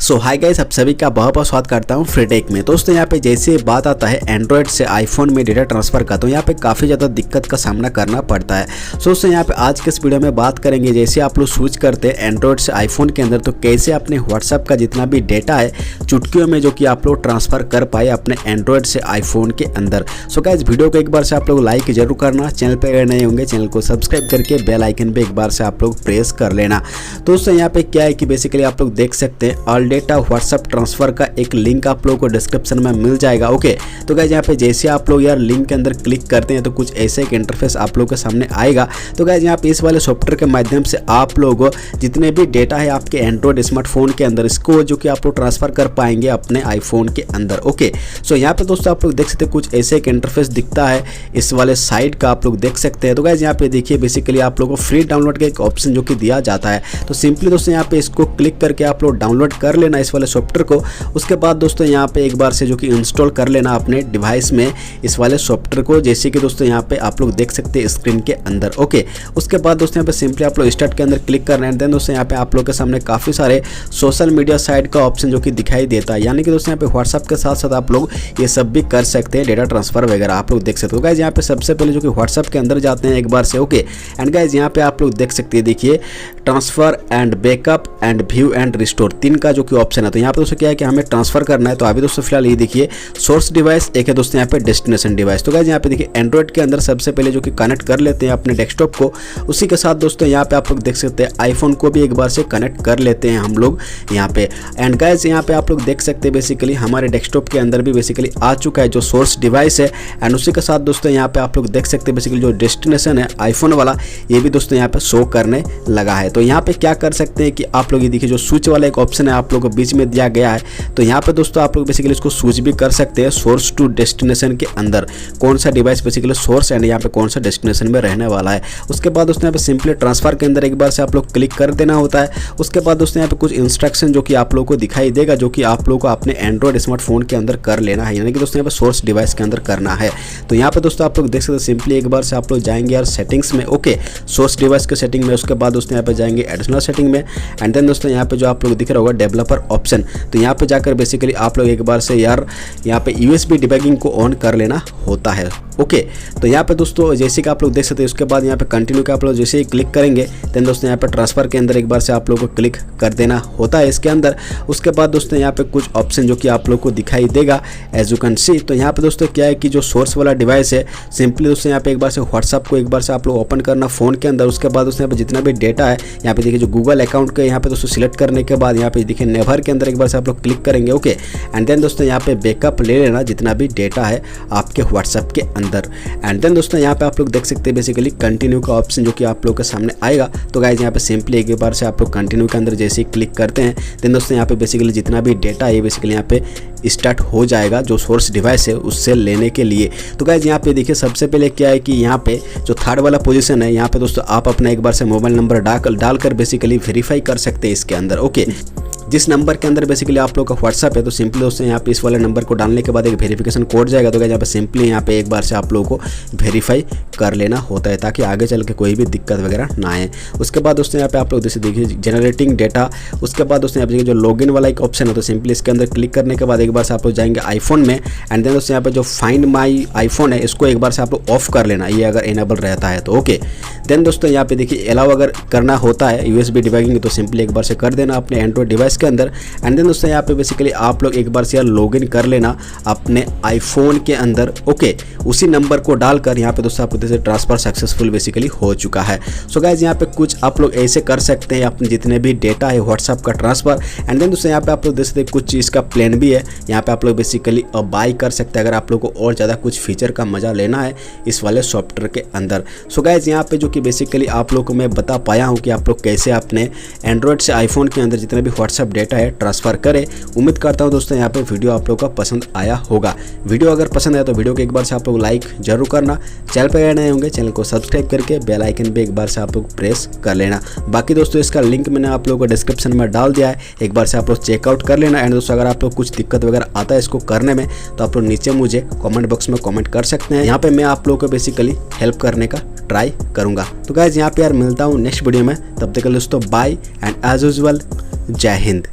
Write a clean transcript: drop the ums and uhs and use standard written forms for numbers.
सो hi guys, आप सभी का बहुत बहुत स्वागत करता हूँ फ्रीटेक में। दोस्तों यहाँ पे जैसे बात आता है एंड्रॉयड से आईफोन में डेटा ट्रांसफ़र का, तो यहाँ पे काफ़ी ज़्यादा दिक्कत का सामना करना पड़ता है। सो दोस्तों यहाँ पे आज के इस वीडियो में बात करेंगे जैसे आप लोग स्विच करते हैं एंड्रॉयड से आईफोन के अंदर, तो कैसे अपने व्हाट्सअप का जितना भी डेटा है चुटकियों में जो कि आप लोग ट्रांसफ़र कर पाए अपने एंड्रॉयड से आईफोन के अंदर। सो गाइस वीडियो को एक बार से आप लोग लाइक जरूर करना, चैनल पर अगर नए होंगे चैनल को सब्सक्राइब करके बेल आइकन पे एक बार से आप लोग प्रेस कर लेना। दोस्तों यहाँ पे क्या है कि बेसिकली आप लोग देख सकते हैं ऑल डेटा व्हाट्सअप ट्रांसफर का एक लिंक आप लोगों को डिस्क्रिप्शन में मिल जाएगा। ओके, तो गाइस यहाँ पे जैसे आप लोग यार लिंक के अंदर क्लिक करते हैं तो कुछ ऐसे एक इंटरफेस आप लोगों के सामने आएगा। तो गाइस यहाँ पे इस वाले सॉफ्टवेयर के माध्यम से आप लोग जितने भी डेटा है आपके एंड्रॉयड स्मार्टफोन के अंदर, इसको जो कि आप लोग ट्रांसफर कर पाएंगे अपने आईफोन के अंदर। ओके, सो यहाँ पे दोस्तों आप लोग देख सकते हैं कुछ ऐसे एक इंटरफेस दिखता है इस वाले साइट का, आप लोग देख सकते हैं। तो गाइस यहाँ पे देखिए बेसिकली आप लोगों को फ्री डाउनलोड का एक ऑप्शन जो कि दिया जाता है, तो सिंपली दोस्तों यहाँ पे इसको क्लिक करके आप लोग डाउनलोड कर लेना इस वाले सॉफ्टवेयर को। उसके बाद दोस्तों यहाँ पे एक बार से जो कि इंस्टॉल कर लेना अपने डिवाइस में इस वाले सॉफ्टवेयर को, जैसे कि दोस्तों यहाँ पे आप लोग देख सकते हैं स्क्रीन के अंदर। ओके, उसके बाद दोस्तों यहाँ पे सिंपली आप लोग स्टार्ट के अंदर क्लिक करना है। देन दोस्तों यहाँ पे आप लोग के सामने काफ़ी सारे सोशल मीडिया साइट का ऑप्शन जो कि दिखाई देता है, यानी कि दोस्तों यहाँ पे व्हाट्सअप के साथ साथ आप लोग ये सब भी कर सकते हैं डेटा ट्रांसफर वगैरह, आप लोग देख सकते हो। गाइस यहाँ पे सबसे पहले जो कि व्हाट्सअप के अंदर जाते हैं एक बार से। ओके, एंड गाइस यहाँ पे आप लोग देख सकते हैं, देखिए transfer and backup and view and restore, तीन का जो कि ऑप्शन है। तो यहाँ पे दोस्तों क्या है कि हमें ट्रांसफर करना है, तो अभी दोस्तों फिलहाल ये देखिए सोर्स डिवाइस, एक है दोस्तों यहाँ पे डेस्टिनेशन डिवाइस। तो गाइस यहाँ पे देखिए एंड्रॉयड के अंदर सबसे पहले जो कि कनेक्ट कर लेते हैं अपने डेस्कटॉप को, उसी के साथ दोस्तों यहाँ पे आप लोग देख सकते हैं आईफोन को भी एक बार से कनेक्ट कर लेते हैं हम लोग यहाँ पे। एंड गाइस यहाँ पे आप लोग देख सकते हैं बेसिकली हमारे डेस्कटॉप के अंदर भी बेसिकली आ चुका है जो सोर्स डिवाइस है। एंड उसी के साथ दोस्तों यहाँ पे आप लोग देख सकते हैं बेसिकली जो डेस्टिनेशन है आईफोन वाला, ये भी दोस्तों यहाँ पे शो करने लगा है। तो यहाँ पे क्या कर सकते हैं कि आप लोग ये देखिए जो स्विच वाला एक ऑप्शन है आप लोग को बीच में दिया गया है, तो यहाँ पे दोस्तों आप लोग बेसिकली इसको स्विच भी कर सकते हैं सोर्स टू डेस्टिनेशन के अंदर, कौन सा डिवाइस बेसिकली सोर्स एंड यहाँ पे कौन सा डेस्टिनेशन में रहने वाला है। उसके बाद दोस्तों यहाँ पे सिंपली ट्रांसफर के अंदर एक बार से आप लोग क्लिक कर देना होता है। उसके बाद दोस्तों यहाँ पे कुछ इंस्ट्रक्शन जो कि आप लोग को दिखाई देगा, जो कि आप लोग को अपने एंड्रॉयड स्मार्टफोन के अंदर कर लेना है, यानी कि दोस्तों यहाँ पे सोर्स डिवाइस के अंदर करना है। तो यहाँ पे दोस्तों आप लोग देख सकते हैं सिंपली एक बार से आप लोग जाएंगे यार सेटिंग्स में। ओके, सोर्स डिवाइस के सेटिंग में, उसके बाद दोस्तों यहाँ पे जाएंगे एडिशनल सेटिंग में। एंड देन दोस्तों यहाँ पे जो आप लोग दिख रहा होगा डेवलपर ऑप्शन, तो यहाँ पे जाकर बेसिकली आप लोग एक बार से यार यहाँ पे यूएसबी डिबगिंग को ऑन कर लेना होता है। ओके, तो यहाँ पे दोस्तों जैसे कि आप लोग देख सकते हैं, उसके बाद यहाँ पे कंटिन्यू का आप लोग जैसे ही क्लिक करेंगे देन दोस्तों यहाँ पे ट्रांसफर के अंदर एक बार से आप लोग को क्लिक कर देना होता है इसके अंदर। उसके बाद दोस्तों यहाँ पे कुछ ऑप्शन जो कि आप लोग को दिखाई देगा एज यू कैन सी। तो यहाँ पे दोस्तों क्या है कि जो सोर्स वाला डिवाइस है, सिंपली दोस्तों यहाँ पे एक बार से व्हाट्सअप को एक बार से आप लोग ओपन करना फोन के अंदर। उसके बाद दोस्तों यहाँ पे जितना भी डेटा है यहाँ पे देखिए जो गूगल अकाउंट का यहाँ पे दोस्तों सिलेक्ट करने के बाद यहाँ पे देखिए नेवर के अंदर एक बार से आप लोग क्लिक करेंगे। ओके, एंड देन दोस्तों यहाँ पे बैकअप ले लेना जितना भी डेटा है आपके व्हाट्सअप के अंदर। एंड देन दोस्तों यहाँ पे आप लोग देख सकते हैं बेसिकली कंटिन्यू का ऑप्शन जो कि आप लोग के सामने आएगा। तो गाइस यहाँ पे सिंपली एक बार से आप लोग कंटिन्यू के अंदर जैसे ही क्लिक करते हैं देन दोस्तों यहाँ पे बेसिकली जितना भी डेटा है बेसिकली यहाँ पे स्टार्ट हो जाएगा जो सोर्स डिवाइस है उससे लेने के लिए। तो गाइस यहाँ पे देखिए सबसे पहले क्या है कि यहाँ पे जो थर्ड वाला पोजीशन है, यहाँ पे दोस्तों आप अपना एक बार से मोबाइल नंबर डालकर बेसिकली वेरीफाई कर सकते हैं इसके अंदर। ओके, जिस नंबर के अंदर बेसिकली आप लोग का व्हाट्सअप है, तो सिंपली दोस्तों यहाँ पे इस वाले नंबर को डालने के बाद एक वेरिफिकेशन कोड जाएगा। तो गाइस यहाँ पे सिंपली यहाँ पे एक बार से आप लोगों को वेरीफाई कर लेना होता है ताकि आगे चल के कोई भी दिक्कत वगैरह ना आए। उसके बाद दोस्तों यहाँ पे आप लोग जैसे देखिए जनरेटिंग डेटा, उसके बाद दोस्तों यहाँ पे जो लॉगिन वाला एक ऑप्शन है, तो सिंपली इसके अंदर क्लिक करने के बाद एक बार से आप लोग जाएंगे आईफोन में। एंड देन दोस्तों यहाँ पे जो फाइंड माई आईफोन है इसको एक बार से आप लोग ऑफ कर लेना, ये अगर इनेबल रहता है तो। ओके, देन दोस्तों यहाँ पे देखिए अलाउ अगर करना होता है यूएसबी डिबगिंग, तो सिंपली एक बार से कर देना अपने एंड्रॉयड डिवाइस के अंदर। एंड देन दोस्तों यहाँ पे बेसिकली आप लोग एक बार से यार लॉगिन कर लेना अपने आईफोन के अंदर। ओके, उसी नंबर को डालकर यहाँ पे दोस्तों आपको जैसे ट्रांसफर सक्सेसफुल बेसिकली हो चुका है। सो गाइस यहाँ पे कुछ आप लोग ऐसे कर सकते हैं अपने जितने भी डेटा है व्हाट्सअप का ट्रांसफर। एंड देन दोस्तों यहाँ पे आप लोग देख सकते हैं कुछ चीज़ का प्लान भी है, यहाँ पे आप लोग बेसिकली बाई कर सकते हैं अगर आप लोग को और ज़्यादा कुछ फीचर का मजा लेना है इस वाले सॉफ्टवेयर के अंदर। सो गाइस यहाँ पे जो कि बेसिकली आप लोग को मैं बता पाया हूँ कि आप लोग कैसे अपने एंड्रॉयड से आईफोन के अंदर जितना भी व्हाट्सअप डेटा है ट्रांसफर करें। उम्मीद करता हूँ दोस्तों यहाँ पे वीडियो आप लोगों का पसंद आया होगा। वीडियो अगर पसंद आया तो वीडियो को एक बार से आप लोग लाइक जरूर करना, चैनल पर अगर नए होंगे चैनल को सब्सक्राइब करके बेल आइकन पे एक बार से आप लोग प्रेस कर लेना। बाकी दोस्तों इसका लिंक मैंने आप लोगों को डिस्क्रिप्शन में डाल दिया है, एक बार से आप लोग चेकआउट कर लेना। एंड दोस्तों अगर आप लोग कुछ दिक्कत वगैरह आता है इसको करने में, तो आप लोग नीचे मुझे कमेंट बॉक्स में कमेंट कर सकते हैं, यहाँ पे मैं आप लोगों को बेसिकली हेल्प करने का ट्राई करूँगा। तो गाइस यहाँ पे यार मिलता हूँ नेक्स्ट वीडियो में, तब तक के लिए दोस्तों बाय एंड एज यूजुअल जय हिंद।